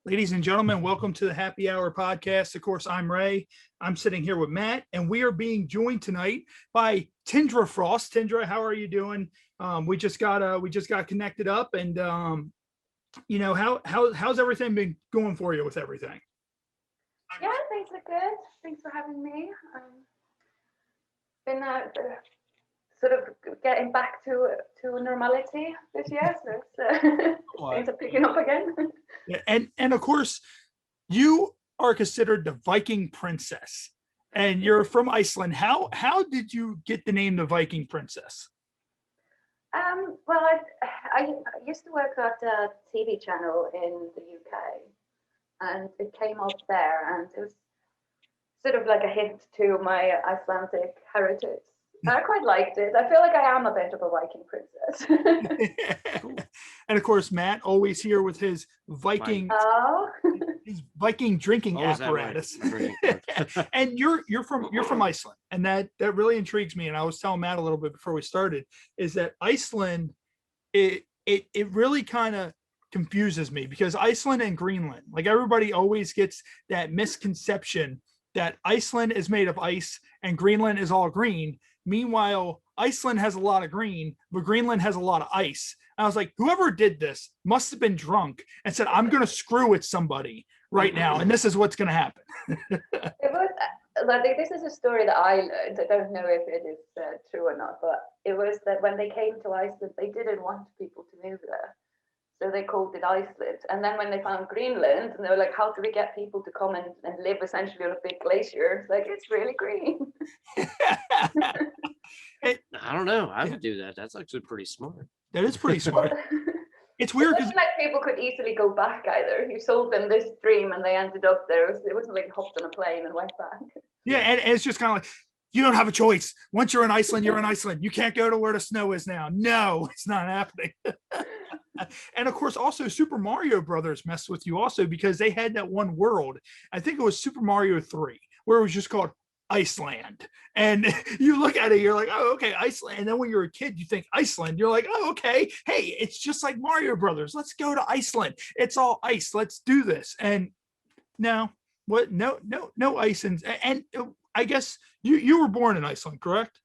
Ladies and gentlemen, welcome to the Happy Hour podcast. Of course, I'm Ray. I'm sitting here with Matt, and we are being joined tonight by Tindra Frost. Tindra, how are you doing? We just got connected up, and how's everything been going for you with everything? Yeah, things are good. Thanks for having me. Been sort of getting back to normality this year, so things are picking up again. Yeah, and of course, you are considered the Viking princess, and you're from Iceland. How did you get the name the Viking princess? Well, I used to work at a TV channel in the UK, and it came up there, and it was sort of like a hint to my Icelandic heritage. I quite liked it. I feel like I am a bit of a Viking princess. And of course, Matt always here with his Viking, his Viking drinking apparatus. And you're from Iceland, and that really intrigues me. And I was telling Matt a little bit before we started, is that Iceland, it really kind of confuses me, because Iceland and Greenland, like, everybody always gets that misconception that Iceland is made of ice and Greenland is all green. Meanwhile, Iceland has a lot of green, but Greenland has a lot of ice. And I was like, whoever did this must have been drunk and said, I'm going to screw with somebody right now, and this is what's going to happen. It was like, this is a story that I learned. I don't know if it is true or not, but it was that when they came to Iceland, they didn't want people to move there. So they called it Iceland. And then when they found Greenland, and they were like, how do we get people to come and live essentially on a big glacier? It's like, it's really green. I don't know. I would do that. That's actually pretty smart. That is pretty smart. It's weird because like people could easily go back either. You sold them this dream and they ended up there. It wasn't like hopped on a plane and went back. Yeah, and it's just kind of like, you don't have a choice. Once you're in Iceland, you're in Iceland. You can't go to where the snow is now. No, it's not happening. And of course, also Super Mario Brothers messed with you also, because they had that one world. I think it was Super Mario 3, where it was just called Iceland. And you look at it, you're like, oh, okay, Iceland. And then when you're a kid, you think Iceland. You're like, oh, okay. Hey, it's just like Mario Brothers. Let's go to Iceland. It's all ice. Let's do this. And no, what? No ice. And I guess you were born in Iceland, correct?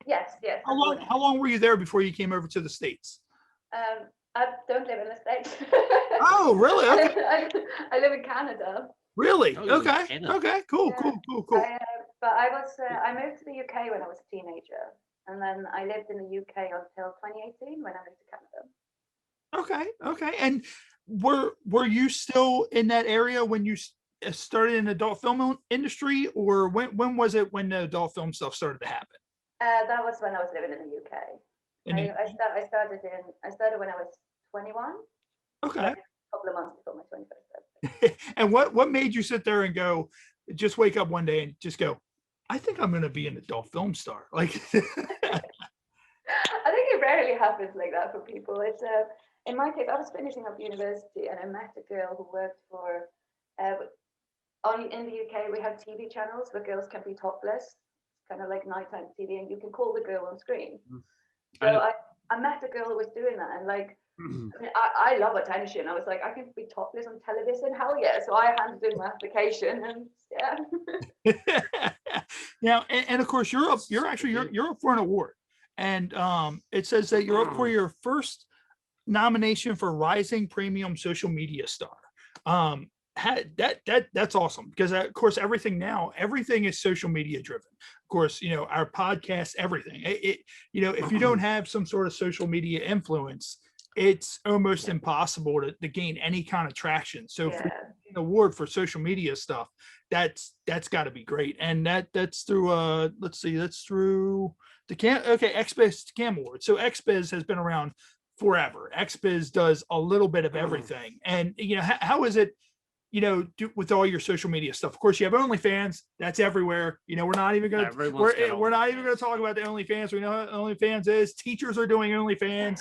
Yes. How long were you there before you came over to the States? I don't live in the States. Oh, really? Okay. I live in Canada. Really? Okay. Okay. Cool. Yeah. Cool. But I moved to the UK when I was a teenager, and then I lived in the UK until 2018 when I moved to Canada. Okay. And were you still in that area when you started in the adult film industry, or when was it when the adult film stuff started to happen? That was when I was living in the UK. I started when I was 21. Okay. Like a couple of months before my 21st birthday. And what made you sit there and go, just wake up one day and just go, I think I'm going to be an adult film star? Like, I think it rarely happens like that for people. It's in my case, I was finishing up university and I met a girl who worked for in the UK. We have TV channels where girls can be topless, kind of like nighttime TV, and you can call the girl on screen. So I met a girl who was doing that, and like, I mean, I love attention. I was like, I can be topless on television, hell yeah. So I handed in my application, and yeah. Now, and of course, you're up for an award, and it says that you're up for your first nomination for Rising Premium Social Media Star. That's awesome, because of course everything is social media driven. Of course, our podcast, everything. If you don't have some sort of social media influence, it's almost impossible to gain any kind of traction. So for an award for social media stuff, that's got to be great. And that's through that's through the XBiz Cam Award. So XBiz has been around forever. XBiz does a little bit of everything. And how is it, with all your social media stuff? Of course, you have OnlyFans. That's everywhere. We're not even going to talk about the OnlyFans. We know what OnlyFans is. Teachers are doing OnlyFans.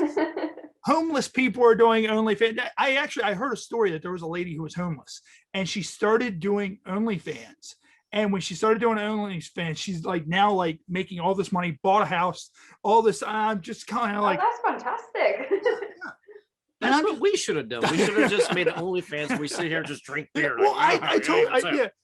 Homeless people are doing OnlyFans. I heard a story that there was a lady who was homeless, and she started doing OnlyFans. And when she started doing OnlyFans, she's like now like making all this money, bought a house, all this. I'm just kind of like, that's fantastic. That's what we should have done. We should have just made an OnlyFans where we sit here and just drink beer. Well, like, I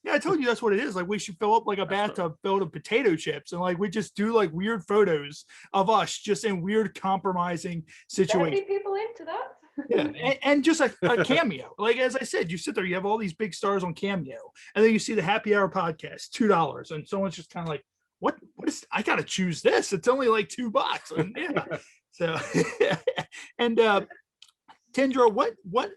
"Yeah, told you that's what it is. Like we should fill up like a bathtub filled with potato chips, and like we just do like weird photos of us just in weird compromising There'd situations. be people into that. Yeah, and just a cameo. Like as I said, you sit there, you have all these big stars on Cameo, and then you see the Happy Hour podcast, $2, and someone's just kind of like, what is? I gotta choose this. It's only like $2, and yeah. So, and Tindra, what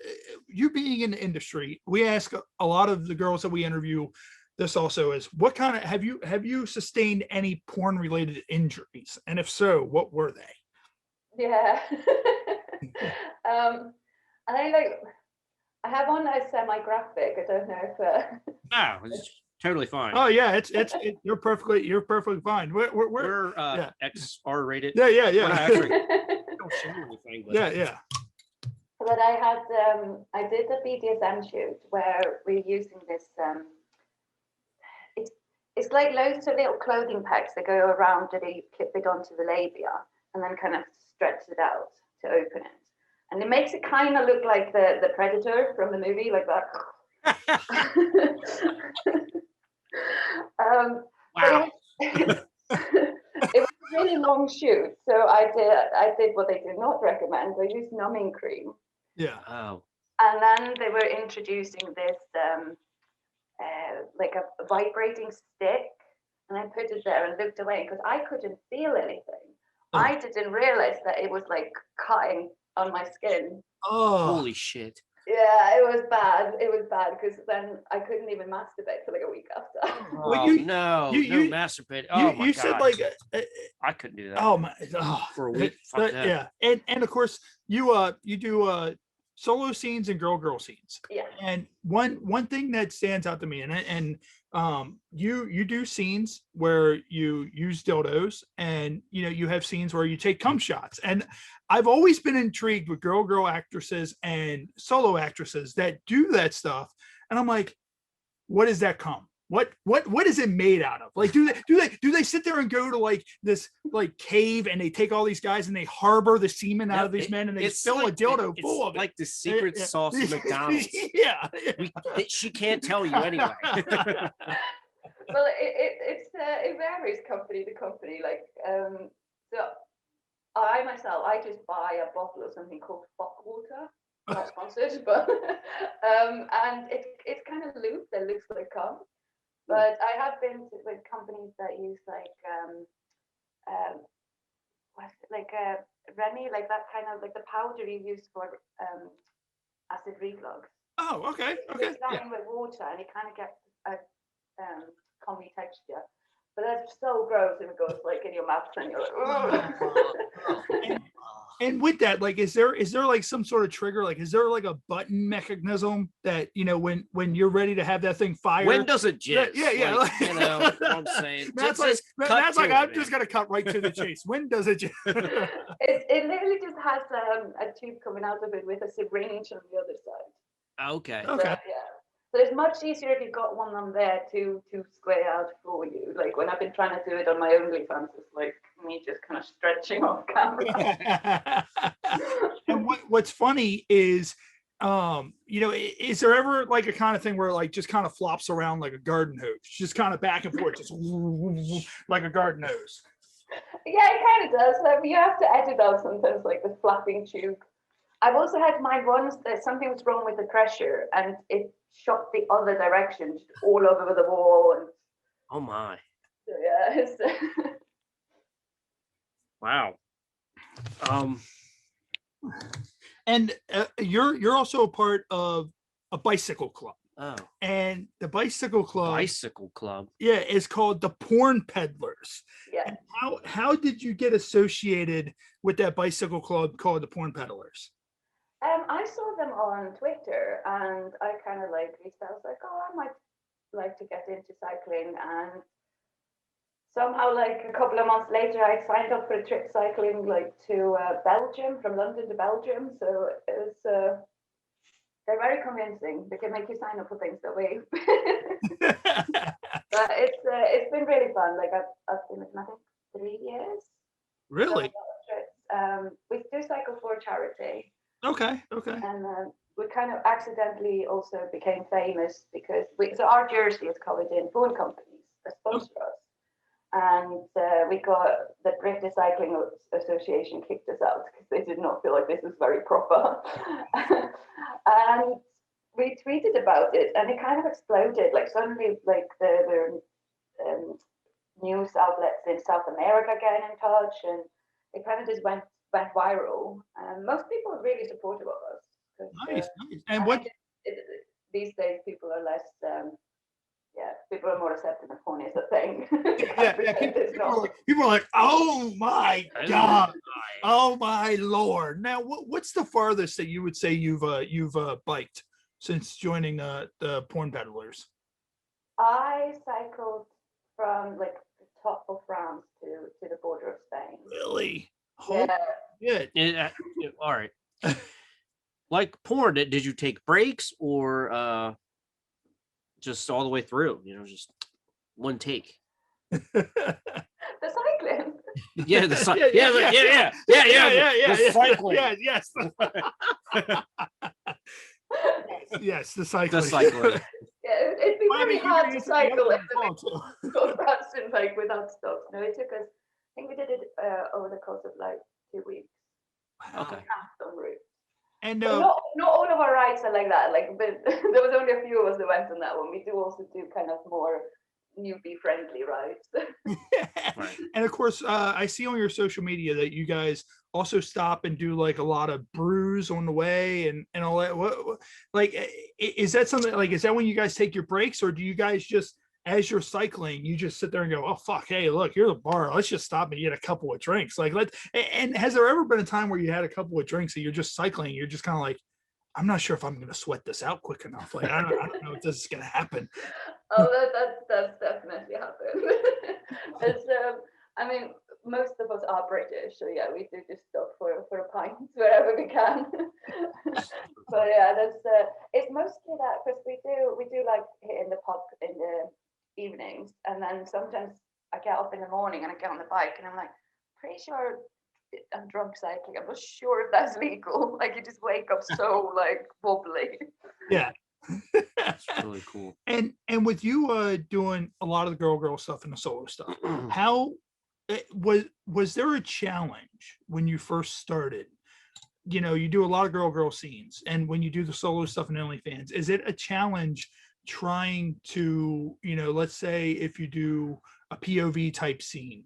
you being in the industry, we ask a lot of the girls that we interview. This also is what kind of have you sustained any porn related injuries, and if so, what were they? Yeah. And I have one that's semi-graphic. I don't know if no, it's totally fine. Oh yeah, you're perfectly fine. We're yeah. XR rated. Yeah. We're not actually don't show anything, but Yeah. But I did a BDSM shoot where we're using this it's like loads of little clothing pegs that go around and you clip it onto the labia and then kind of stretch it out to open it. And it makes it kind of look like the Predator from the movie, like that. wow. It was a really long shoot, so I did what they did not recommend. I used numbing cream. Yeah. Oh. And then they were introducing this like a vibrating stick, and I put it there and looked away because I couldn't feel anything. Oh. I didn't realize that it was like cutting on my skin. Oh, Holy shit. Yeah, it was bad. It was bad because then I couldn't even masturbate for like a week after. Oh, you no masturbate. Oh my you God. said like I couldn't do that. oh my For a week. Fuck that. yeah, and of course you do solo scenes and girl scenes. Yeah. And one thing that stands out to me, and you do scenes where you use dildos, and you have scenes where you take cum shots, and I've always been intrigued with girl actresses and solo actresses that do that stuff, and I'm like, what is that cum? What is it made out of? Like, do they sit there and go to like this like cave and they take all these guys and they harbor the semen out of these men and they fill a dildo full of it? Like the secret sauce of McDonald's. Yeah. She can't tell you anyway. Well, it varies company to company. Like, so I just buy a bottle of something called fuck water. Not sponsored, but and it's kind of lube that looks like cum. But I have been with companies that use like Remy, like that kind of like the powder you use for acid reflux. Oh, okay. Mix that in with water, and it kind of gets a cummy texture. But that's so gross if it goes like in your mouth and you're like, and with that, like, is there like some sort of trigger? Like, is there like a button mechanism that when you're ready to have that thing fire? When does it jizz? Yeah. Like, what I'm saying. That's I'm just gonna cut right to the chase. When does it? it literally just has a tube coming out of it with a syringe on the other side. Okay. So, yeah. So it's much easier if you've got one on there to square out for you. Like when I've been trying to do it on my OnlyFans, it's like me just kind of stretching off camera. And what's funny is, is there ever like a kind of thing where it like just kind of flops around like a garden hose, just kind of back and forth, just like a garden hose? Yeah, it kind of does. You have to edit out sometimes, like the flapping tube. I've also had mine once that something was wrong with the pressure and it shot the other direction, just all over the wall. And oh my. So, yeah. Wow. And you're also a part of a bicycle club. Oh. And the bicycle club. Yeah, is called the Porn Peddlers. Yeah. And how did you get associated with that bicycle club called the Porn Peddlers? I saw them on Twitter and I kind of like reached out. I was like, oh, I might like to get into cycling. And somehow, like a couple of months later, I signed up for a trip cycling like to Belgium, from London to Belgium. So it was, they're very convincing. They can make you sign up for things that way. But it's been really fun. Like I've been with them, I think 3 years. Really? We do cycle for charity. Okay. Okay. And we kind of accidentally also became famous because so our jersey is covered in phone companies that sponsor us. And we got the British Cycling Association kicked us out because they did not feel like this was very proper. And we tweeted about it, and it kind of exploded. Like suddenly, like the news outlets in South America getting in touch, and it kind of just went viral. And most people are really supportive of us. Nice. Nice. And what? These days, people are less. People are more accepting of porn is a thing. Yeah. People are like, oh my God, oh my Lord. Now, what's the farthest that you would say you've biked since joining the porn peddlers? I cycled from like the top of France to the border of Spain. Really? Yeah. Good. All right. Like porn, did you take breaks or just all the way through? Just one take. The cycling. Yeah, the cycling. Yeah. The cycling. Yeah, yes. Yes, the cycling. The cycling. Yeah, it'd be very hard to cycle if well, go fast and like without stops. No, it took us. I think we did it over the course of like 2 weeks. Okay. And not all of our rides are like that. Like, but there was only a few of us that went on that one. We do also do kind of more newbie friendly rides. Right. And of course, I see on your social media that you guys also stop and do like a lot of brews on the way and all that. What like is that something like, is that when you guys take your breaks, or do you guys just, as you're cycling, you just sit there and go, oh fuck, hey, look, here's a bar, let's just stop and get a couple of drinks? Like, and has there ever been a time where you had a couple of drinks and you're just cycling, you're just kind of like, I'm not sure if I'm going to sweat this out quick enough. Like, I don't know if this is going to happen. Oh, that's definitely happened. It's, I mean, most of us are British, so yeah, we do just stop for a pint wherever we can. But yeah, it's mostly that, because we do like hit in the pub in the evenings, and then sometimes I get up in the morning and I get on the bike and I'm like, pretty sure I'm drunk cycling. I'm not sure if that's legal. Like, you just wake up so like wobbly. Yeah. That's really cool. And with you doing a lot of the girl stuff and the solo stuff, how was there a challenge when you first started? You do a lot of girl scenes, and when you do the solo stuff in OnlyFans, is it a challenge trying to, let's say if you do a POV type scene,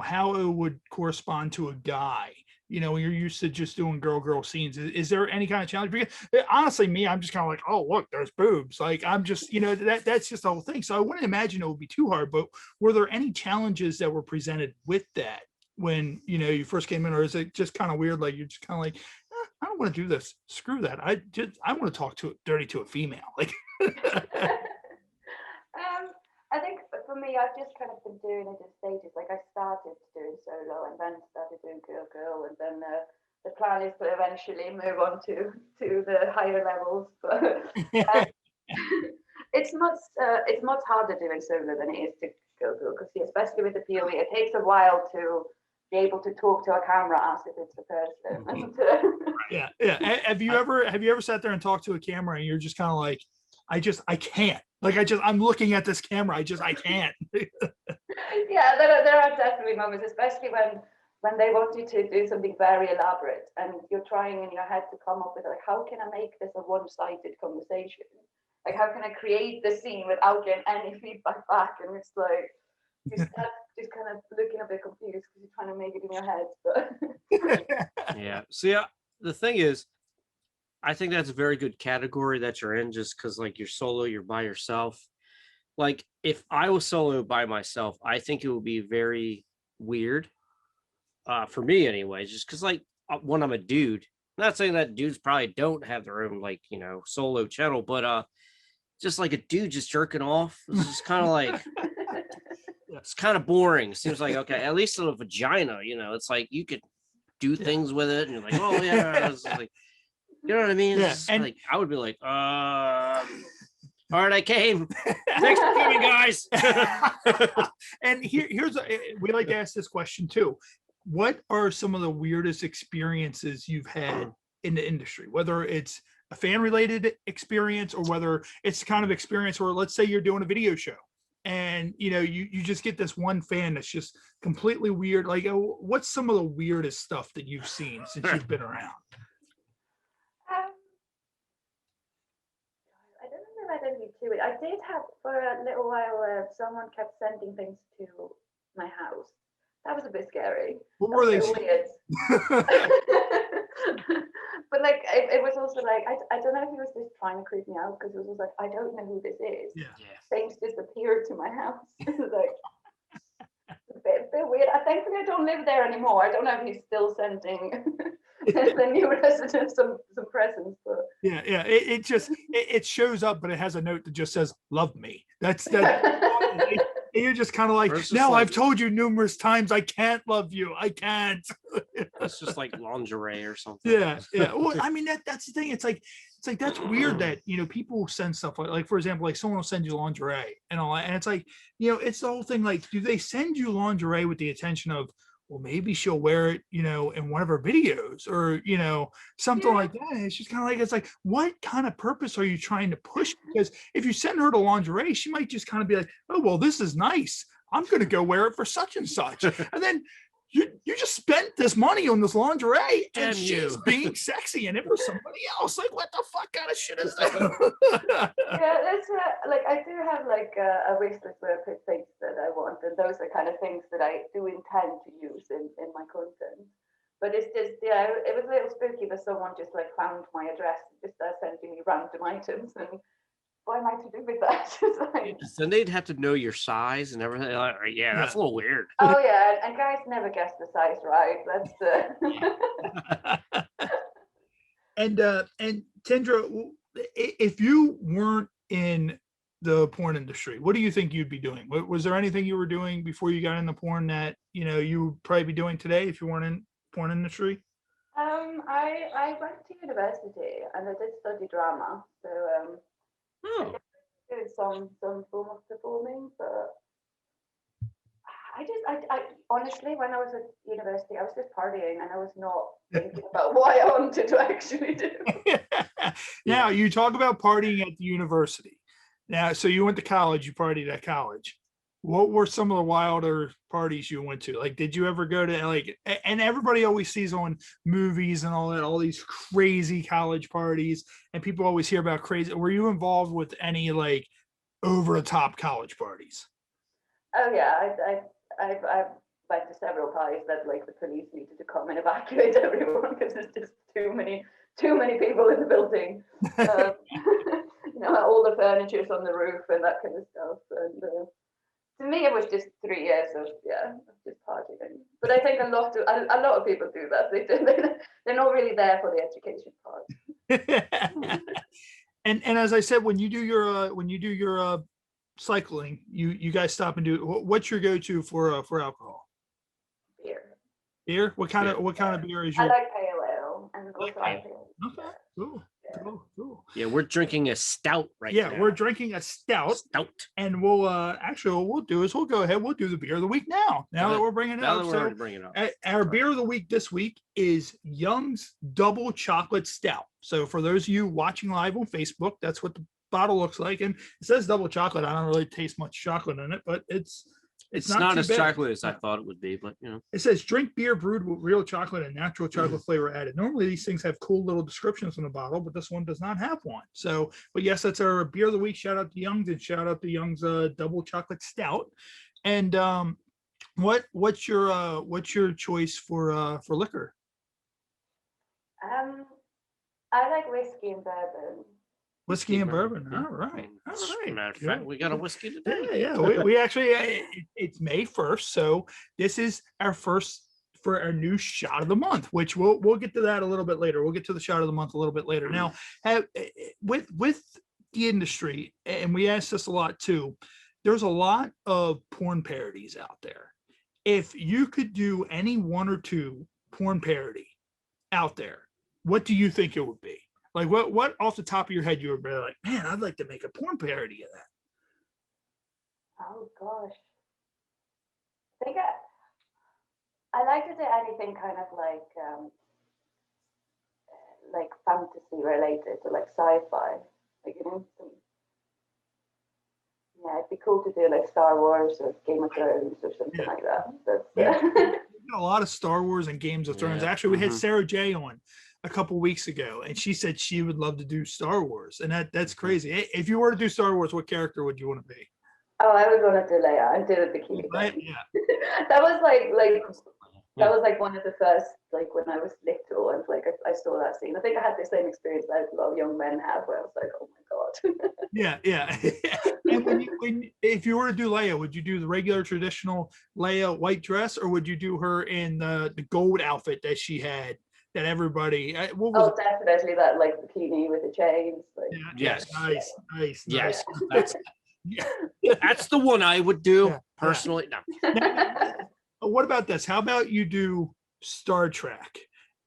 how it would correspond to a guy, when you're used to just doing girl scenes? Is there any kind of challenge? Because honestly, me, I'm just kind of like, oh, look, there's boobs. Like, I'm just, that's just the whole thing. So I wouldn't imagine it would be too hard, but were there any challenges that were presented with that when, you first came in, or is it just kind of weird? Like, you're just kind of like, I don't want to do this. Screw that. I want to talk dirty to a female. Like, I think for me, I've just kind of been doing it in stages. Like, I started doing solo and then started doing girl, and then the plan is to eventually move on to the higher levels. But it's much harder doing solo than it is to girl, because especially with the POV, it takes a while to be able to talk to a camera as if it's a person. Yeah. Have you ever sat there and talked to a camera and you're just kind of like, I can't. Like, I'm looking at this camera. I can't. Yeah, there are definitely moments, especially when they want you to do something very elaborate and you're trying in your head to come up with, like, how can I make this a one-sided conversation? Like, how can I create the scene without getting any feedback back? And it's like, just kind of looking a bit confused because you're trying to make it in your head. But Yeah. So the thing is, I think that's a very good category that you're in, just because like you're solo, you're by yourself. Like, if I was solo by myself, I think it would be very weird, for me anyways, just because like when I'm a dude. I'm not saying that dudes probably don't have their own like solo channel, but just like a dude just jerking off, it's just kind of like it's kind of boring. Seems like, okay, at least in a vagina, it's like you could do things with it, and you're like, oh yeah, it's like, you know what I mean? Yeah. And like, I would be like, all right, I came. Thanks for coming, guys. And we like to ask this question too. What are some of the weirdest experiences you've had in the industry, whether it's a fan related experience or whether it's the kind of experience where, let's say you're doing a video show and you just get this one fan that's just completely weird. Like, what's some of the weirdest stuff that you've seen since you've been around? I don't know if I don't need to. I did have for a little while. Someone kept sending things to my house. That was a bit scary. What were they? Weird. But like, it was also like, I don't know if he was just trying to creep me out because it was like, I don't know who this is. Yeah. Things just appeared to my house. It was like a bit weird. Thankfully, I don't live there anymore. I don't know if he's still sending the new residents some presents. But Yeah. It shows up, but it has a note that just says "Love me." That's that. You're just kind of like, no, like, I've told you numerous times I can't love you. I can't. It's just like lingerie or something. Yeah. Well, I mean, that's the thing. It's like that's weird that people send stuff like for example, like someone will send you lingerie and all that, and it's like it's the whole thing. Like, do they send you lingerie with the intention of, well, maybe she'll wear it, in one of her videos or, something like that. It's just kind of like, it's like, what kind of purpose are you trying to push? Because if you send her to lingerie, she might just kind of be like, oh, well, this is nice. I'm going to go wear it for such and such. And then you just spent this money on this lingerie and she's being sexy in it for somebody else. Like, what the fuck kind of shit is that? Yeah, that's like, I do have like a wish list where I put things that I want, and those are kind of things that I do intend to use in my content. But it's just, it was a little spooky that someone just like found my address and just started sending me random items, and what am I to do with that? Like, then they'd have to know your size and everything. Like, yeah, that's a little weird. Oh yeah, and guys never guess the size right. That's And Tindra, if you weren't in the porn industry, what do you think you'd be doing? Was there anything you were doing before you got into porn that you would probably be doing today if you weren't in porn industry? I went to university and I did study drama, so I did some form of performing, but I honestly, when I was at university, I was just partying and I was not thinking about what I wanted to actually do. Now, you talk about partying at the university. Now, so you went to college, you partied at college. What were some of the wilder parties you went to? Like, did you ever go to like, and everybody always sees on movies and all that, all these crazy college parties, and people always hear about crazy. Were you involved with any like over the top college parties? Oh yeah, I've went to several parties that like the police needed to come and evacuate everyone because there's just too many people in the building. All the furniture's on the roof and that kind of stuff. And to me, it was just 3 years of just partying. But I think a lot of people do that. They're not really there for the education part. And as I said, when you do your cycling, you guys stop and do. What's your go-to for alcohol? Beer. What kind of beer is your? I like pale ale and also IPA. Okay, cool. Yeah, we're drinking a stout right now. Yeah, we're drinking a stout. And we'll actually what we'll do is we'll go ahead. We'll do the beer of the week now. Now that we're bringing it up. So our beer of the week this week is Young's Double Chocolate Stout. So for those of you watching live on Facebook, that's what the bottle looks like, and it says double chocolate. I don't really taste much chocolate in it, but it's not as bad. chocolate as I thought it would be, but it says drink beer brewed with real chocolate and natural chocolate flavor added. Normally these things have cool little descriptions on the bottle, but this one does not have one. So, but yes, that's our beer of the week. Shout out to Young's and shout out to Young's Double Chocolate Stout. And what's your choice for liquor? I like whiskey and bourbon. Whiskey and bourbon. All right. Matter of fact, we got a whiskey today. Yeah. We actually, it's May 1st. So this is our first for our new shot of the month, which we'll get to that a little bit later. We'll get to the shot of the month a little bit later. Now, with the industry, and we ask this a lot too, there's a lot of porn parodies out there. If you could do any one or two porn parody out there, what do you think it would be? Like what off the top of your head you would be like, man, I'd like to make a porn parody of that. Oh gosh. I think I like to do anything kind of like fantasy related to like sci-fi, like yeah, it'd be cool to do like Star Wars or Game of Thrones or something like that. That's a lot of Star Wars and Games of Thrones. Actually, we had Sarah J on a couple weeks ago, and she said she would love to do Star Wars, and that's crazy. If you were to do Star Wars, what character would you want to be? Oh, I would want to do Leia and do the bikini thing. Yeah. That was that was like one of the first, like when I was little, and like I saw that scene. I think I had the same experience that a lot of young men have, where I was like, oh my god. Yeah. And if you were to do Leia, would you do the regular traditional Leia white dress, or would you do her in the gold outfit that she had? That everybody. Definitely that like bikini with the chains. Like, yes. Nice. Yes. That's the one I would do personally. No. What about this? How about you do Star Trek?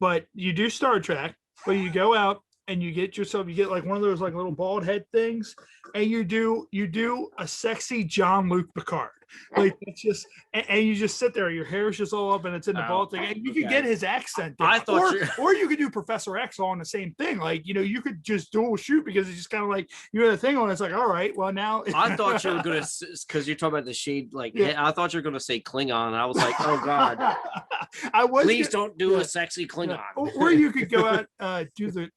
But you do Star Trek, but you go out and you get like one of those like little bald head things, and you do a sexy Jean-Luc Picard. Like it's just, and you just sit there, your hair is just all up and it's in the bald thing, and you can get his accent down. I thought or you could do Professor X on the same thing. Like, you could just dual shoot, because it's just kind of like you had a thing on. It's like, all right, well now. I thought you were gonna, because you're talking about the shade, like I thought you were gonna say Klingon. And I was like, oh god, please don't do a sexy Klingon. Or you could go out, do the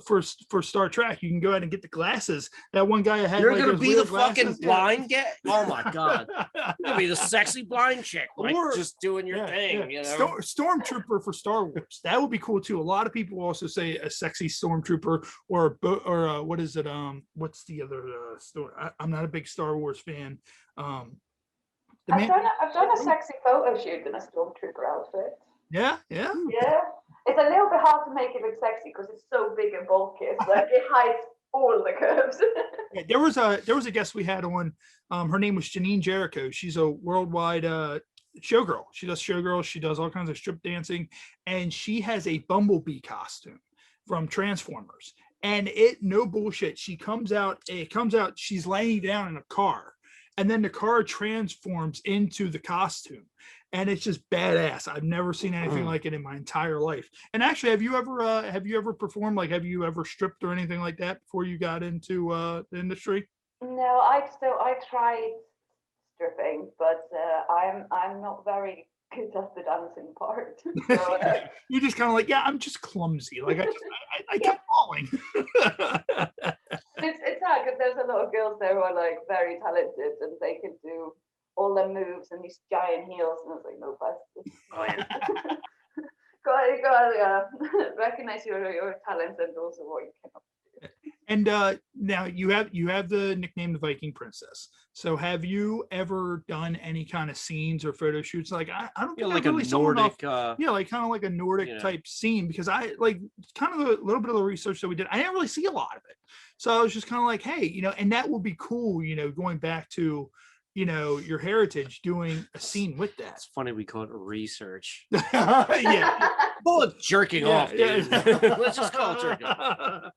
for Star Trek. You can go out and get the glasses. That one guy had. You're like, gonna be the fucking glasses. blind get. Oh my god. You're gonna be the sexy blind chick, like just doing your thing. You know, Stormtrooper for Star Wars. That would be cool too. A lot of people also say a sexy Stormtrooper or what is it? What's the other story? I'm not a big Star Wars fan. I've done a sexy photo shoot in a Stormtrooper outfit. Yeah. It's a little bit hard to make it look sexy because it's so big and bulky. It's like it hides all the curves. There was a guest we had on. Her name was Janine Jericho. She's a worldwide showgirl. She does showgirls. She does all kinds of strip dancing, and she has a Bumblebee costume from Transformers. And no bullshit. It comes out. She's laying down in a car, and then the car transforms into the costume, and it's just badass. I've never seen anything like it in my entire life. And actually, have you ever performed? Like, have you ever stripped or anything like that before you got into the industry? No, I tried stripping, but I'm not very good at the dancing part. So, You're just kind of like, I'm just clumsy. Like I kept falling. It's hard because there's a lot of girls there who are like very talented and they can do all the moves and these giant heels, and I was like, no, but go recognize your talents and also what you cannot do. And now you have the nickname the Viking Princess. So have you ever done any kind of scenes or photo shoots? Like I don't think like really a Nordic, like kind of like a Nordic type scene, because I like kind of a little bit of the research that we did. I didn't really see a lot of it, so I was just kind of like, hey, and that would be cool. Going back to your heritage, doing a scene with that. It's funny we call it research. Yeah. Call it jerking off, dude. Let's just call it jerking off.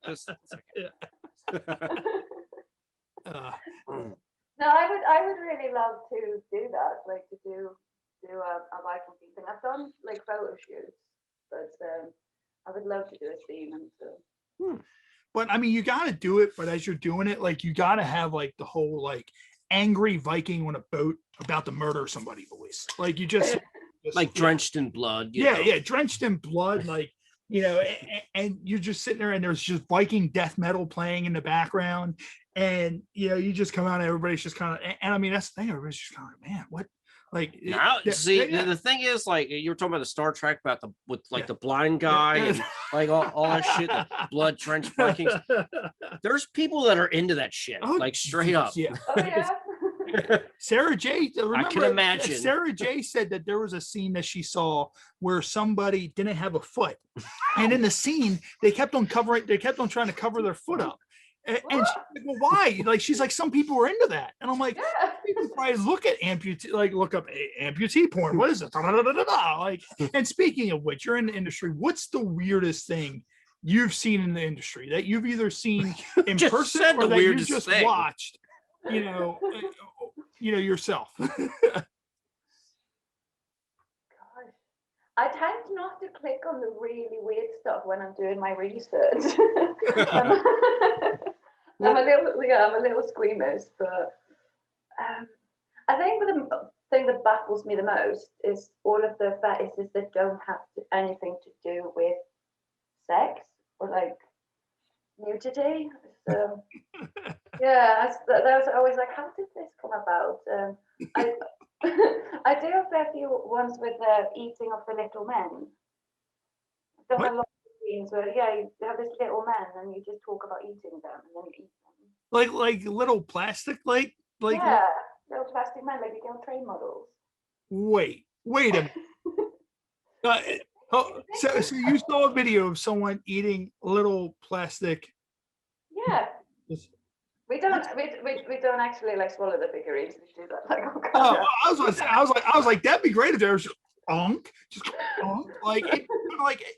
No, I would really love to do that, like to do a Viking thing. I've done like photo shoots, but I would love to do a scene and so. But I mean, you got to do it. But as you're doing it, like you got to have like the whole like angry Viking on a boat about to murder somebody voice. Like you just like drenched in blood. Drenched in blood. Like and you're just sitting there, and there's just Viking death metal playing in the background, and you just come out, and everybody's just kind of. And I mean, that's the thing. Everybody's just kind of, man, what? Like the thing is, like you were talking about the Star Trek about the blind guy and like all that shit, the blood drenched Vikings. There's people that are into that shit, like straight up. Yeah. Oh, yeah. Sarah J. I can imagine. Sarah J. said that there was a scene that she saw where somebody didn't have a foot, and in the scene they kept on trying to cover their foot up. And she's like, well, why? Like, she's like, some people are into that. And I'm like, people probably look up amputee porn. What is it? Like, and speaking of which, you're in the industry. What's the weirdest thing you've seen in the industry that you've either seen in person or that you just watched, yourself? Gosh. I tend not to click on the really weird stuff when I'm doing my research. I'm, I'm a little squeamish, but I think the thing that baffles me the most is all of the fetishes that don't have anything to do with sex or like nudity. So yeah, that was always like, how did this come about? I I do a fair few ones with the eating of the little men. I've done What? a lot of scenes where you have this little man and you just talk about eating them and then you eat them. Like little plastic, like Yeah, little plastic men, like you get on train models. wait a minute. So you saw a video of someone eating little plastic. Yeah. We don't actually like swallow the figurines. We do that like on Oh, camera. I was like, that'd be great if there was just like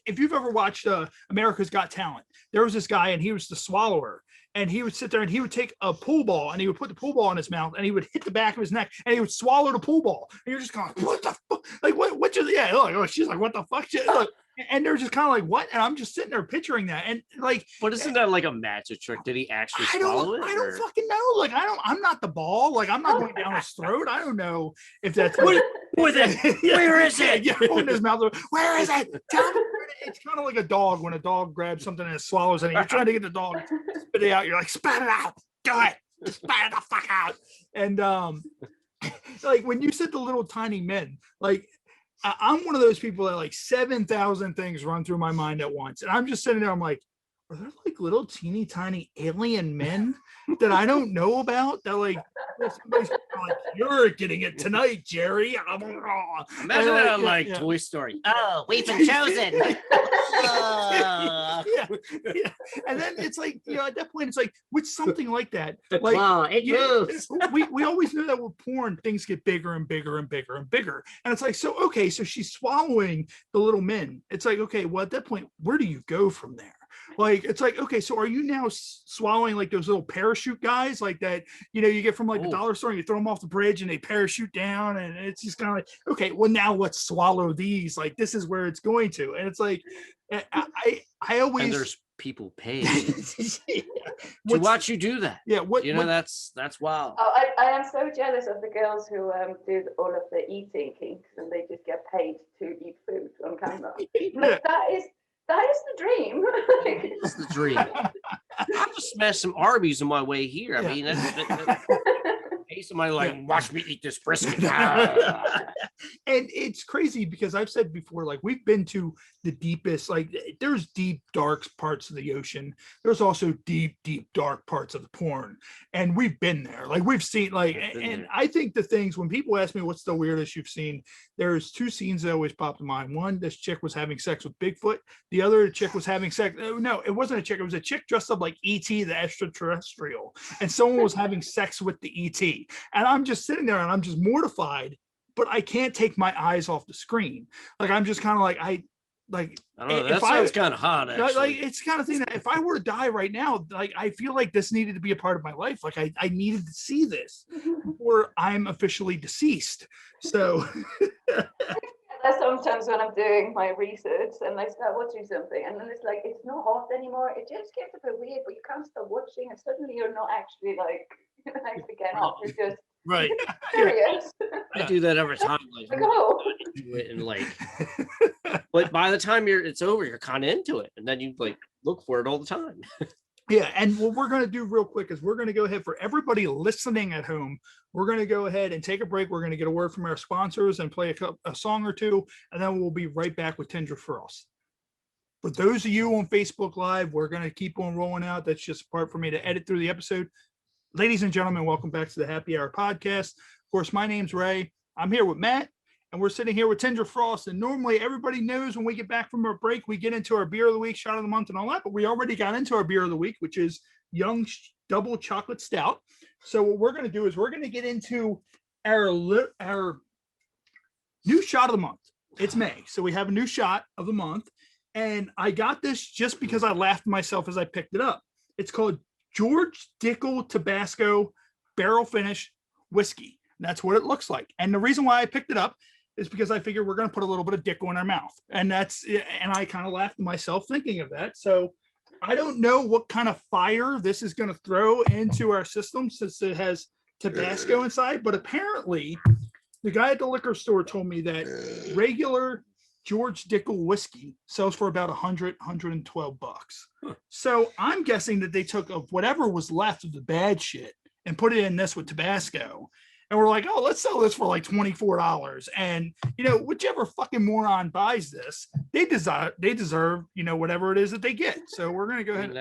if you've ever watched America's Got Talent, there was this guy and he was the swallower. And he would sit there and he would take a pool ball and he would put the pool ball in his mouth and he would hit the back of his neck and he would swallow the pool ball. And you're just going, what the fuck? Like, what just, yeah, look, oh, she's like, what the fuck? Look, and they're just kind of like, what? And I'm just sitting there picturing that. And like, but isn't that like a magic trick? Did he actually swallow it? I don't fucking know. Like, I'm not the ball. Like, I'm not going down his throat. I don't know if that's with it. Yeah, where is it? Yeah, in his mouth. Where is it? Tell me. It's kind of like a dog when a dog grabs something and it swallows it. You're trying to get the dog to spit it out. You're like, spat it out. Do it. Just spat it the fuck out. And like when you said the little tiny men, like I'm one of those people that like 7,000 things run through my mind at once. And I'm just sitting there. I'm like, are there like little teeny tiny alien men that I don't know about that like somebody's like, you're getting it tonight, Jerry. Imagine that like Toy Story. Oh, we've been chosen. Yeah. And then it's like, at that point it's like with something like that, the like claw, it moves. we always know that with porn things get bigger and bigger and bigger and bigger, and it's like, so okay, so she's swallowing the little men. It's like, okay, well at that point where do you go from there? Like, it's like, okay, so are you now swallowing like those little parachute guys like that, you get from like the dollar store and you throw them off the bridge and they parachute down, and it's just kind of like, okay, well now let's swallow these, like this is where it's going to. And it's like, I always, and there's people paid to watch you do that. Yeah, that's wild. Oh, I am so jealous of the girls who do all of the eating kinks and they just get paid to eat food on camera. Like, that is the dream. It's the dream. I just smashed some Arby's on my way here. I mean, that's hey, somebody like, watch me eat this brisket. And it's crazy because I've said before, like we've been to the deepest, like there's deep, dark parts of the ocean. There's also deep, dark parts of the porn. And we've been there. Like we've seen like, and I think the things when people ask me what's the weirdest you've seen, there's two scenes that always pop to mind. One, this chick was having sex with Bigfoot. The other chick was having sex. No, it wasn't a chick. It was a chick dressed up like E.T. the extraterrestrial. And someone was having sex with the E.T. And I'm just sitting there and I'm just mortified, but I can't take my eyes off the screen. Like, I'm just kind of like, I don't know, that sounds kind of hot, actually. Like, it's kind of thing that if I were to die right now, like, I feel like this needed to be a part of my life. Like, I needed to see this before I'm officially deceased. So that's sometimes when I'm doing my research and I start watching something and then it's like, it's not hot anymore. It just gets a bit weird, but you can't stop watching and suddenly you're not actually like, actually getting off. It's just right. serious. I do that every time. Like, oh. do it and like, but by the time it's over, you're kind of into it, and then you like look for it all the time. Yeah, and what we're going to do real quick is we're going to go ahead, for everybody listening at home, we're going to go ahead and take a break. We're going to get a word from our sponsors and play a song or two, and then we'll be right back with Tindra Frost. For those of you on Facebook Live, we're going to keep on rolling out. That's just a part for me to edit through the episode. Ladies and gentlemen, welcome back to the Happy Hour podcast. Of course, my name's Ray. I'm here with Matt, and we're sitting here with Tindra Frost. And normally everybody knows when we get back from our break, we get into our beer of the week, shot of the month, and all that. But we already got into our beer of the week, which is Young Double Chocolate Stout. So what we're going to do is we're going to get into our new shot of the month. It's May, so we have a new shot of the month. And I got this just because I laughed at myself as I picked it up. It's called George Dickel Tabasco Barrel Finish Whiskey. And that's what it looks like. And the reason why I picked it up is because I figured we're going to put a little bit of dick in our mouth. And I kind of laughed to myself thinking of that. So I don't know what kind of fire this is going to throw into our system since it has Tabasco inside, but apparently the guy at the liquor store told me that regular George Dickel whiskey sells for about $112. Huh. So I'm guessing that they took of whatever was left of the bad shit and put it in this with Tabasco. And we're like, oh, let's sell this for like $24. And whichever fucking moron buys this, they deserve, whatever it is that they get. So we're gonna go ahead.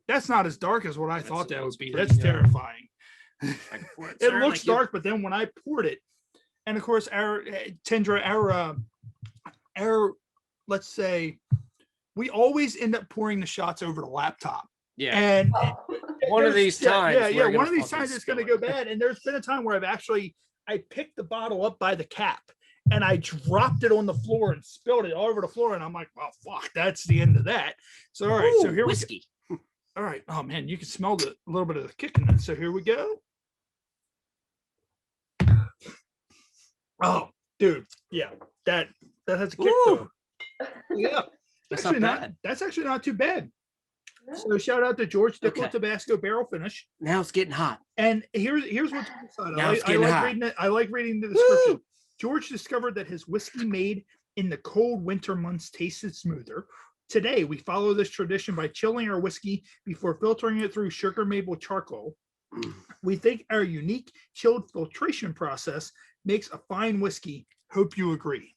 That's not as dark as what I thought that would be. That's terrifying. It looks dark, but then when I poured it, and of course our Tindra, our let's say we always end up pouring the shots over the laptop. Yeah. And one of these times. Yeah. One of these times it's going to go bad. And there's been a time where I picked the bottle up by the cap and I dropped it on the floor and spilled it all over the floor. And I'm like, well, fuck, that's the end of that. So, all right. So here whiskey. All right. Oh man, you can smell a little bit of the kick in that. So here we go. Oh, dude. Yeah. That has a kick to it. Yeah. That's not bad. That's actually not too bad. So shout out to George Dickel Tabasco barrel finish. Now it's getting hot. And here's what's inside. I like reading the description. Woo! George discovered that his whiskey made in the cold winter months tasted smoother. Today, we follow this tradition by chilling our whiskey before filtering it through sugar maple charcoal. We think our unique chilled filtration process makes a fine whiskey. Hope you agree.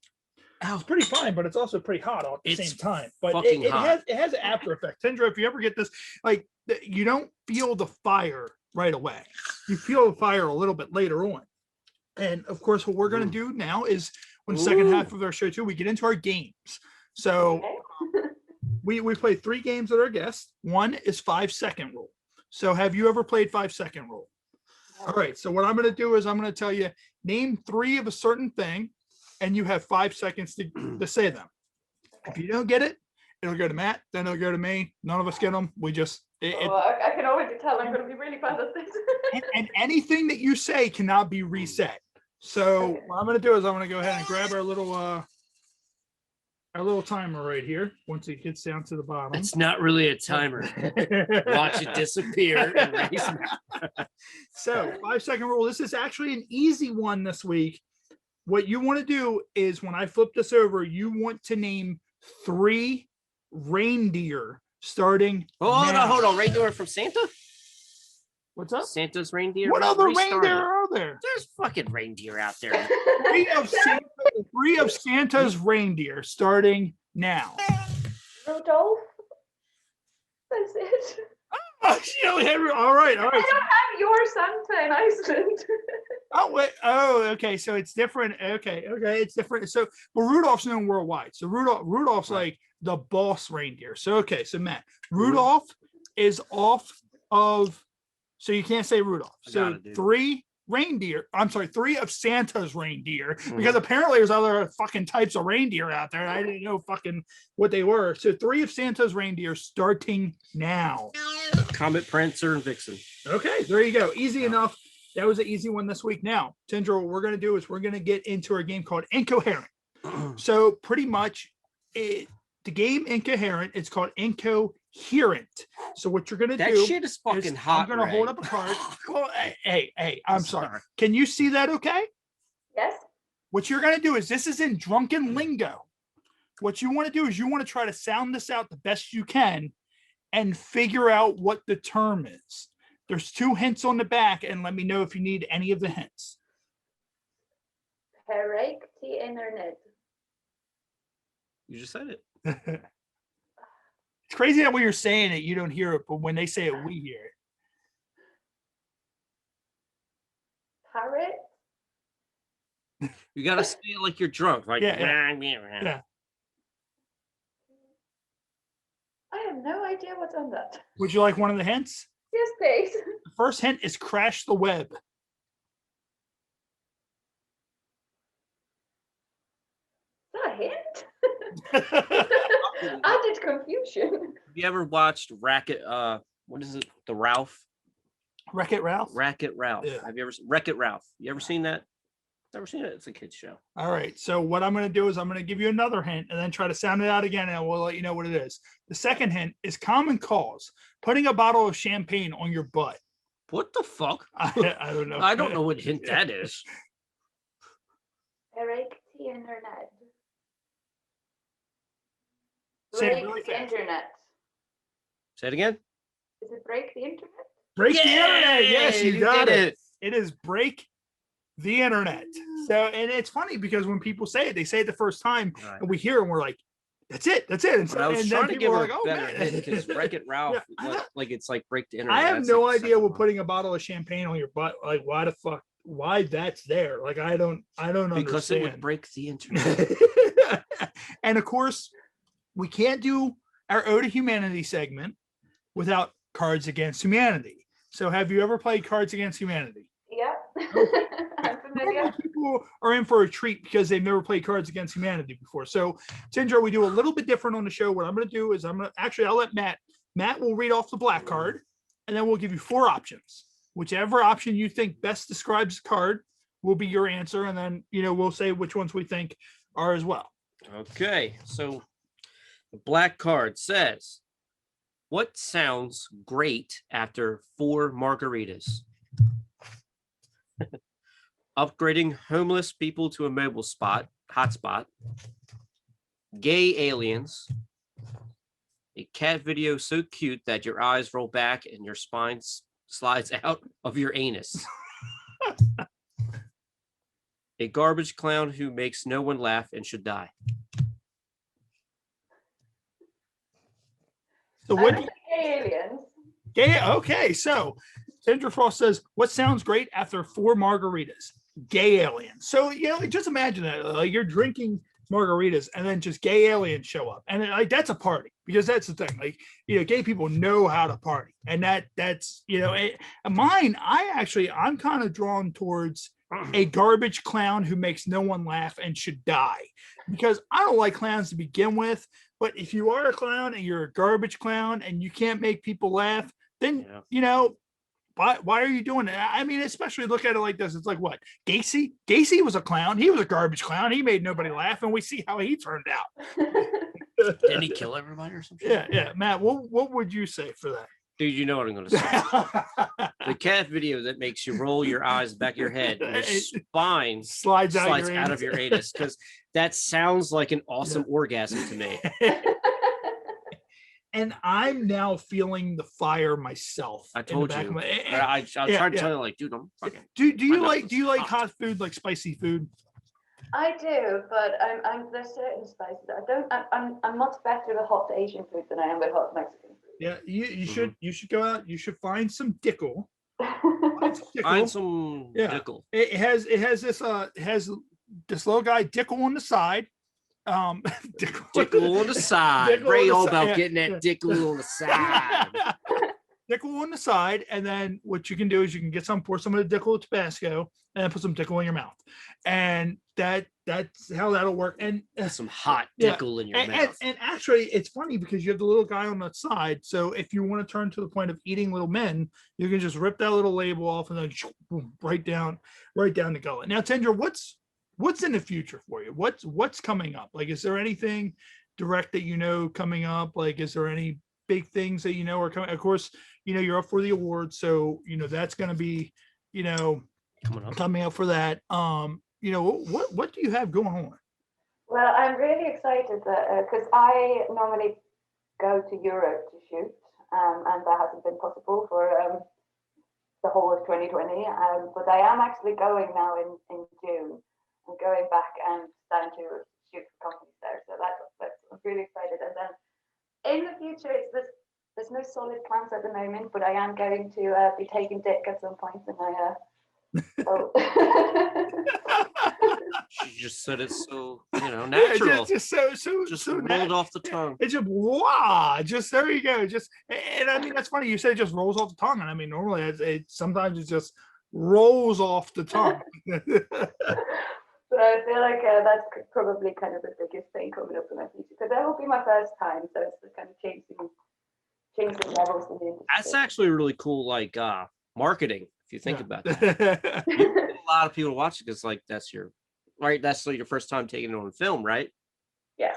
It's pretty fine, but it's also pretty hot at the same time. But it has an after effect. Tindra, if you ever get this, like you don't feel the fire right away. You feel the fire a little bit later on. And of course, what we're going to do now is on the second half of our show too, we get into our games. So we play 3 games with our guests. One is 5-second rule. So have you ever played 5-second rule? All right. So what I'm going to do is I'm going to tell you, name 3 of a certain thing, and you have 5 seconds to say them. If you don't get it, it'll go to Matt, then it'll go to me. None of us get them. We just I can already tell I'm going to be really bad at this. and anything that you say cannot be reset. So what I'm going to do is I'm going to go ahead and grab our little timer right here. Once it gets down to the bottom, it's not really a timer. Watch it disappear. So 5-second rule. This is actually an easy one this week. What you want to do is when I flip this over, you want to name 3 reindeer starting. Hold on. Reindeer from Santa? What's up? Santa's reindeer? What other reindeer are there? There's fucking reindeer out there. 3 of Santa's reindeer starting now. Rudolph? That's it. All right. I don't have your Santa in Iceland. Oh wait. Oh, okay. So it's different. Okay. It's different. So, but Rudolph's known worldwide. So Rudolph's like the boss reindeer. So okay. So Matt, Rudolph is off of. So you can't say Rudolph. So 3 reindeer. I'm sorry, 3 of Santa's reindeer, because apparently there's other fucking types of reindeer out there. I didn't know fucking what they were. So 3 of Santa's reindeer starting now. Comet, Prancer, and Vixen. Okay, there you go. Easy enough. That was an easy one this week. Now, Tindra, what we're going to do is we're going to get into our game called Incoherent. So pretty much the game Incoherent, it's called Incoherent. So what you're going to do. That shit is fucking hot. I'm going to hold up a card. Well, hey, I'm sorry. Can you see that okay? Yes. What you're going to do is, this is in drunken lingo. What you want to do is you want to try to sound this out the best you can and figure out what the term is. There's 2 hints on the back, and let me know if you need any of the hints. Correct the internet. You just said it. It's crazy that when you're saying it, you don't hear it, but when they say it, we hear it. Parrot? You got to say it like you're drunk. Like, yeah. I have no idea what's on that. Would you like one of the hints? Yes, please. The first hint is crash the web. Is that a hint? Added confusion. Have you ever watched Racket? What is it? The Ralph? Wreck-It Ralph? Racket Ralph. Yeah. Have you ever Wreck-It Ralph? You ever seen that? Never seen it. It's a kid's show. All right. So what I'm going to do is I'm going to give you another hint and then try to sound it out again, and we'll let you know what it is. The second hint is common cause: putting a bottle of champagne on your butt. What the fuck? I don't know. I don't know what hint that is. Break the internet. Say it Break really the fast. internet. Say it again. Is it break the internet? Break the internet. Yes, you got did it. It is break the internet. So, and it's funny because when people say it, they say it the first time, Right. and we hear it and we're like, "That's it. That's it." And, But I was and trying then to people give are her like, a better hint because Wreck-It Ralph, Yeah, like it's like break the internet. I have That's no like the idea second what one. putting a bottle of champagne on your butt. Like, why the fuck? Why that's there? Like, I don't Because it would understand. break the internet. And of course, we can't do our Ode to Humanity segment without Cards Against Humanity. So, have you ever played Cards Against Humanity? Yeah. I'm familiar. Normally people are in for a treat because they've never played Cards Against Humanity before. So, Tindra, we do a little bit different on the show. What I'm going to do is I'll let Matt will read off the black card, and then we'll give you 4 options. Whichever option you think best describes the card will be your answer, and then we'll say which ones we think are as well. Okay, so the black card says, "What sounds great after 4 margaritas?" Upgrading homeless people to a mobile hotspot, gay aliens, a cat video so cute that your eyes roll back and your spine slides out of your anus, a garbage clown who makes no one laugh and should die. So I what? would say aliens. Gay. Okay, so Tindra Frost says, "What sounds great after 4 margaritas?" Gay aliens. So just imagine that, like you're drinking margaritas and then just gay aliens show up, and like that's a party, because that's the thing. Like gay people know how to party, and that's mine. I'm kind of drawn towards a garbage clown who makes no one laugh and should die, because I don't like clowns to begin with. But if you are a clown and you're a garbage clown and you can't make people laugh, then why are you doing it? I mean, especially look at it like this. It's like what? Gacy? Gacy was a clown. He was a garbage clown. He made nobody laugh, and we see how he turned out. Didn't he kill everybody or something? Yeah. Matt, what would you say for that? Dude, you know what I'm going to say. The cat video that makes you roll your eyes back of your head and your spine slides out of your anus, because that sounds like an awesome orgasm to me. And I'm now feeling the fire myself. I told you. I tried to tell you, like, dude, I'm fucking. Do you like hot food, like spicy food? I do, but there's certain spices that I don't. I'm much better with hot Asian food than I am with hot Mexican food. Yeah, you should go out. You should find some dickle. Find some dickle. It has this little guy dickle on the side. Dickle on the side. Ray all about getting that dickle on the side. Dickle on the side, and then what you can do is you can pour some of the dickle Tabasco, and then put some dickle in your mouth, and that's how that'll work. And some hot dickle in your mouth. And actually, it's funny because you have the little guy on the side. So if you want to turn to the point of eating little men, you can just rip that little label off and then boom, right down the gullet. Now, Tindra, what's in the future for you? What's coming up? Like, is there anything direct that coming up? Like, is there any big things that are coming? Of course, you're up for the awards, so that's going to be coming up for that. What do you have going on? Well, I'm really excited that because I normally go to Europe to shoot, and that hasn't been possible for the whole of 2020. But I am actually going now in June. I'm going back and starting to shoot for companies there, so I'm really excited. And then in the future, there's no solid plans at the moment, but I am going to be taking dick at some point, and She just said it so natural. Just rolled off the tongue. It's just there you go. And I mean that's funny. You said it just rolls off the tongue, and I mean normally sometimes it just rolls off the tongue. So I feel like that's probably kind of the biggest thing coming up in my future, because that will be my first time, so it's the kind of changing levels in the industry. That's actually really cool, like marketing, if you think about that. a lot of people watch it because like that's your your first time taking it on film, right? Yeah.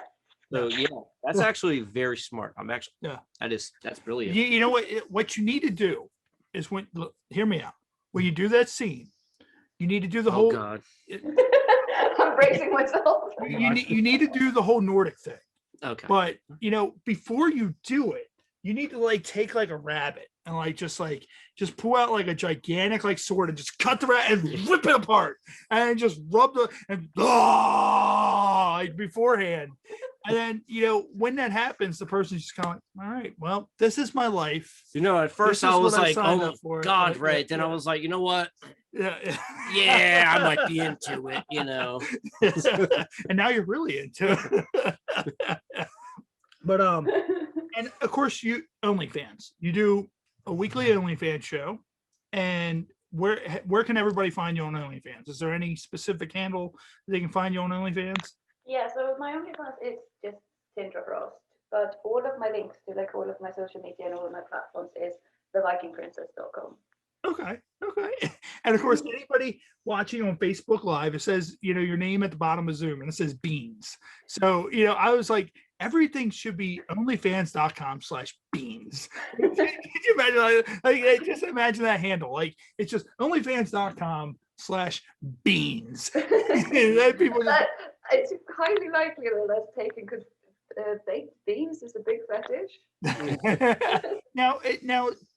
So yeah, that's actually very smart. Yeah. That's brilliant. You know what you need to do is look, hear me out. When you do that scene, you need to do the Oh whole. God. I'm bracing myself. You need to do the whole Nordic thing. Okay. But before you do it, you need to like take like a rabbit and just pull out like a gigantic like sword and just cut the rabbit and rip it apart and just rub like beforehand. And then when that happens, the person's just kind of like, all right, well, this is my life. At first I was like, oh God, right. Like, then I was like, you know what? Yeah. Yeah, I might be into it, And now you're really into it. But and of course you OnlyFans. You do a weekly OnlyFans show. And where can everybody find you on OnlyFans? Is there any specific handle they can find you on OnlyFans? Yeah, so my OnlyFans is just Tindra Frost, but all of my links to like all of my social media and all of my platforms is thevikingprincess.com. Okay. And of course, anybody watching on Facebook Live, it says, your name at the bottom of Zoom and it says Beans. So, I was like, everything should be onlyfans.com/beans. Could you imagine? Like, just imagine that handle. Like, it's just onlyfans.com/beans. It's highly likely that that's taken because baked beans is a big fetish. Now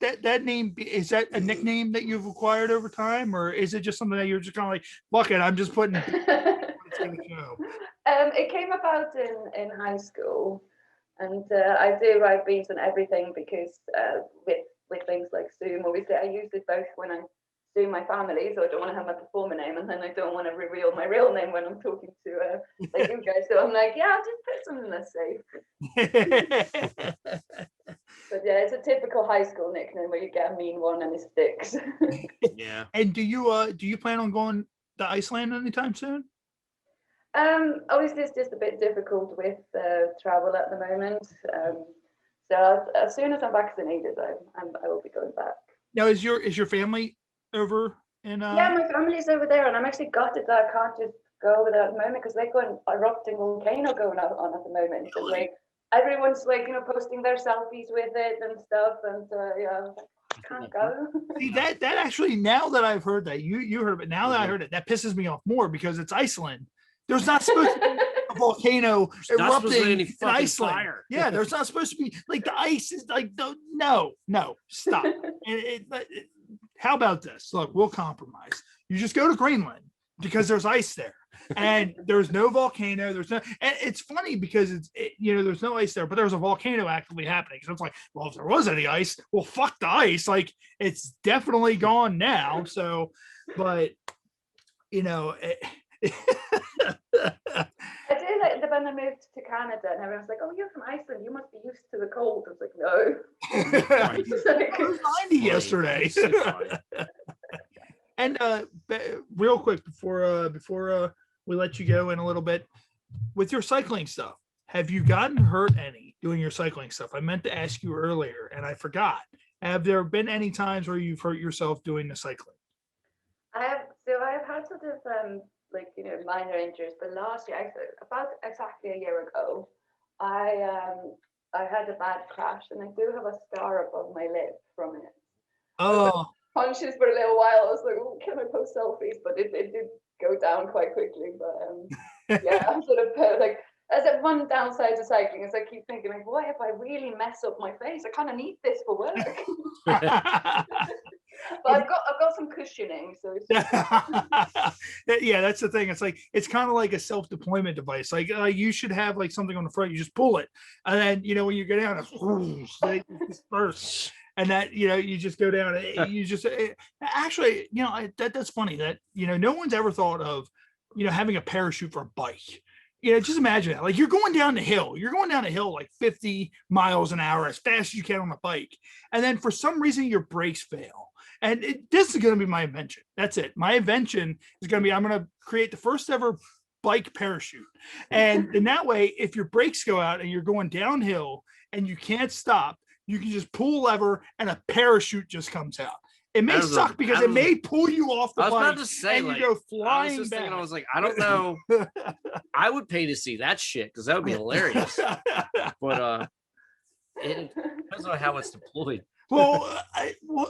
that name, is that a nickname that you've acquired over time, or is it just something that you're just kind of like, fuck it, I'm just putting It came about in high school, and I do write beans on everything because with things like Zoom, obviously I use it both when I'm Zoom my family, so I don't want to have my performer name, and then I don't want to reveal my real name when I'm talking to like you guys. So I'm like, yeah, I'll just put something that's safe. But yeah, it's a typical high school nickname where you get a mean one and it sticks. Yeah. And do you plan on going to Iceland anytime soon? Obviously it's just a bit difficult with travel at the moment. So as soon as I'm vaccinated, I will be going back. Now, is your family over in? Yeah, my family's over there, and I'm actually gutted that I can't just go over there at the moment because they've got an erupting volcano going on at the moment. And like everyone's like posting their selfies with it and stuff, and yeah, I can't go. See, that actually, now that I've heard that you heard it, now that I heard it, that pisses me off more because it's Iceland. There's not supposed to be a volcano erupting in Iceland. Fire. Yeah, there's not supposed to be like the ice is like no, stop. How about this? Look, we'll compromise. You just go to Greenland because there's ice there, and there's no volcano. And it's funny because there's no ice there, but there's a volcano actively happening. So it's like, well, if there was any ice, well, fuck the ice. Like, it's definitely gone now. So, but I do like that when I moved to Canada and everyone's like, oh, you're from Iceland, you must be used to the cold. I was like, no. It was 90 yesterday. And real quick before we let you go in a little bit, with your cycling stuff, have you gotten hurt any doing your cycling stuff? I meant to ask you earlier and I forgot. Have there been any times where you've hurt yourself doing the cycling? I have had sort of minor injuries, but last year, about exactly a year ago, I had a bad crash, and I do have a scar above my lip from it. Oh, Conscious for a little while. I was like, oh, can I post selfies? But it did go down quite quickly. But yeah, I'm sort of like, as a one downside to cycling is I keep thinking like, what if I really mess up my face? I kind of need this for work. But I've got some cushioning, so it's yeah, that's the thing. It's like, it's kind of like a self-deployment device. Like you should have like something on the front, you just pull it, and then when you go down, it's disperse, and that you just go down. You just actually, that's funny that no one's ever thought of having a parachute for a bike. Just imagine that. Like, you're going down the hill like 50 miles an hour as fast as you can on a bike, and then for some reason your brakes fail. And this is going to be my invention. That's it. My invention is going to be, I'm going to create the first ever bike parachute. And in that way, if your brakes go out and you're going downhill and you can't stop, you can just pull a lever and a parachute just comes out. It may Out of the- suck because out it of the- may pull you off the I was bike about to say, and like, you go I was flying just back. thinking, I was like, I don't know. I would pay to see that shit because that would be hilarious. But it depends on how it's deployed. Well,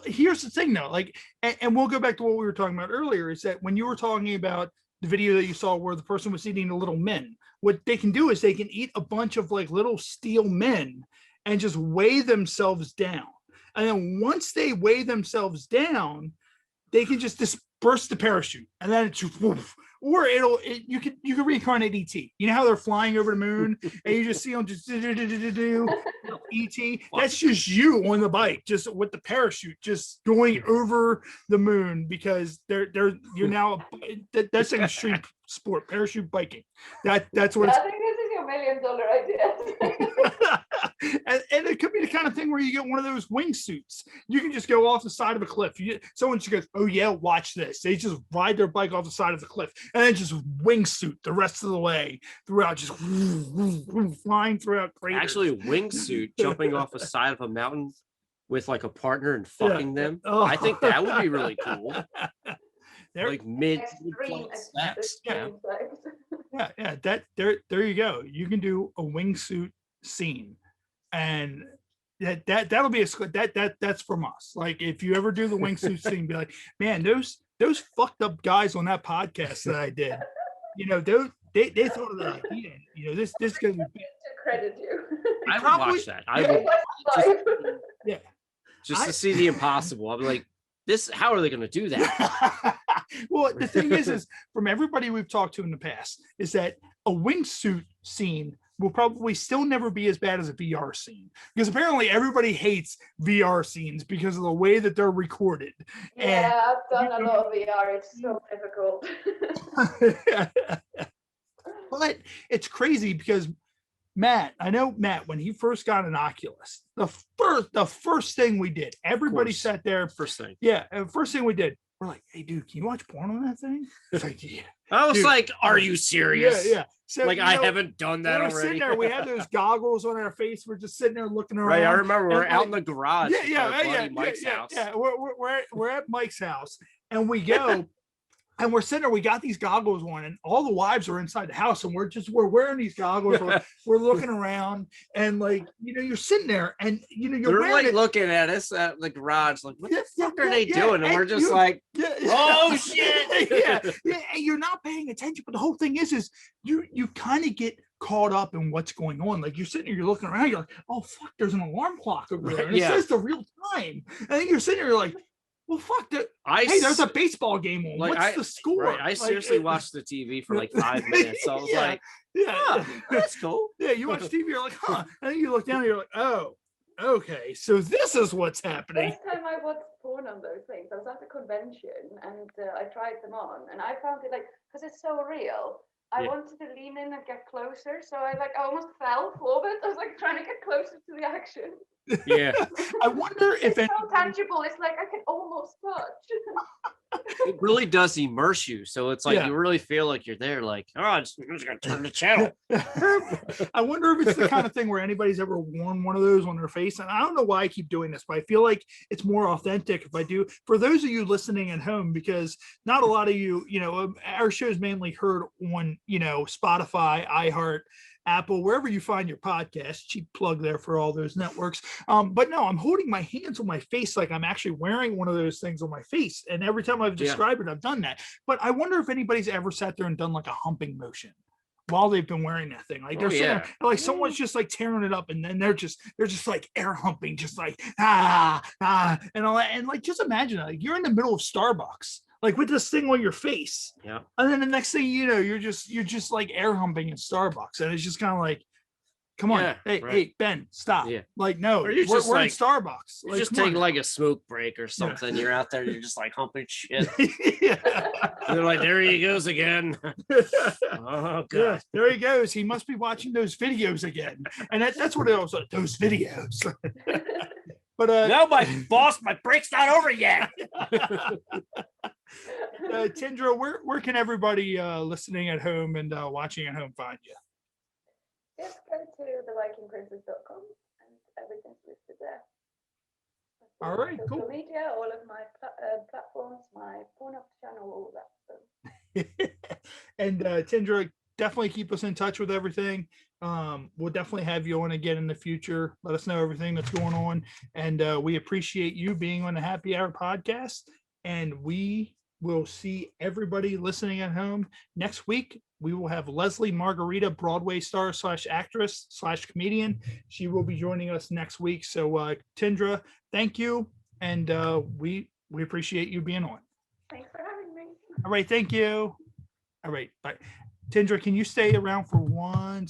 here's the thing though, like, and we'll go back to what we were talking about earlier, is that when you were talking about the video that you saw where the person was eating the little men, what they can do is they can eat a bunch of like little steel men and just weigh themselves down. And then once they weigh themselves down, they can just disperse the parachute, and then it's woof, or you can reincarnate ET. You know how they're flying over the moon, and you just see them just do ET. That's just you on the bike, just with the parachute, just going over the moon because you're now that's an extreme sport, parachute biking. That's what. I think this is your $1 million idea. And it could be the kind of thing where you get one of those wingsuits. You can just go off the side of a cliff. Someone just goes, "Oh yeah, watch this." They just ride their bike off the side of the cliff and then just wingsuit the rest of the way throughout, just flying throughout craters. Actually, a wingsuit jumping off the side of a mountain with like a partner and fucking them. Oh. I think that would be really cool. Like mid Extreme snaps. Yeah. sex. Yeah. There you go. You can do a wingsuit scene, and that'll be that's from us. Like if you ever do the wingsuit scene, be like, man, those fucked up guys on that podcast that I did, they thought of that idea. This gonna be To credit you. I would Probably- watch that. I would yeah. just to see the impossible. I'll be like, how are they gonna do that? Well, the thing is from everybody we've talked to in the past, is that a wingsuit scene will probably still never be as bad as a VR scene, because apparently everybody hates VR scenes because of the way that they're recorded. Yeah, I've done a lot of VR. It's so difficult. But it's crazy because I know Matt, when he first got an Oculus, the first thing we did, everybody course. sat there. First thing. Yeah, first thing we did, we're like, "Hey, dude, can you watch porn on that thing?" It's like, yeah. I was Dude. like, are you serious? Yeah. So, Like I haven't done that we were already. sitting there. We had those goggles on our face. We're just sitting there looking around. Right, I remember we're and out like- in the garage. Yeah, Mike's house. Yeah, we're at Mike's house, and we go, and we're sitting there. We got these goggles on, and all the wives are inside the house, and we're wearing these goggles. We're looking around, and like you're sitting there, and you're They're wearing like it. looking at us at the garage, like, what the fuck are they Yeah, doing? And and we're just you- like, Yeah, oh shit. yeah, and you're not paying attention. But the whole thing is you kind of get caught up in what's going on. Like you're sitting there, you're looking around, you're like, oh fuck, there's an alarm clock over there, and Yeah. it says the real time. And then you're sitting there, you're like, well, fuck that. Hey, there's a baseball game on. like, What's the score? Right, I Like, seriously watched the TV for like 5 minutes. So I was Yeah. like, Yeah, oh, that's cool. yeah. You watch TV, you're like, huh? And then you look down, and you're like, oh, okay. So this is what's happening. First time I watched porn on those things, I was at a convention and I tried them on, and I found it like, because it's so real, I Yeah. wanted to lean in and get closer, so I almost fell forward. I was like trying to get closer to the action. Yeah, I wonder if It's so tangible. It's like I can almost touch. it really does immerse you. So it's like Yeah. you really feel like you're there. Like, oh, I'm just gonna turn the channel. I wonder if it's the kind of thing where anybody's ever worn one of those on their face. And I don't know why I keep doing this, but I feel like it's more authentic if I do. For those of you listening at home, because not a lot of you, our show is mainly heard on, Spotify, iHeart, Apple, wherever you find your podcast. Cheap plug there for all those networks. But no, I'm holding my hands on my face like I'm actually wearing one of those things on my face. And every time I've described it, I've done that. But I wonder if anybody's ever sat there and done like a humping motion while they've been wearing that thing. Like they're sitting there, like someone's just like tearing it up, and then they're just like air humping, just like and all that. And like just imagine like you're in the middle of Starbucks, like with this thing on your face. Yeah. And then the next thing you know, you're just like air humping in Starbucks. And it's just kind of like, come on, Yeah, hey, right. hey, Ben, stop. Yeah. Like, no, Or you're we're just in like- Starbucks. You Like, just come take on. like a smoke break or something. You're out there, you're just like humping shit. Yeah. And they're like, there he goes again. Oh god. Yeah, there he goes. He must be watching those videos again. And that's what it was, those videos. But No, my boss, my break's not over yet. Tindra, where can everybody listening at home and watching at home find you? Just go to thevikingprincess.com and everything's listed there. All right, social cool. media, all of my platforms, my porn up channel, all that stuff. And Tindra, definitely keep us in touch with everything. We'll definitely have you on again in the future. Let us know everything that's going on. And we appreciate you being on the Happy Hour podcast. And we will see everybody listening at home next week. We will have Leslie Margarita, Broadway star / actress / comedian. She will be joining us next week. So Tindra, thank you. And we appreciate you being on. Thanks for having me. All right, thank you. All right, bye. Tindra, can you stay around for one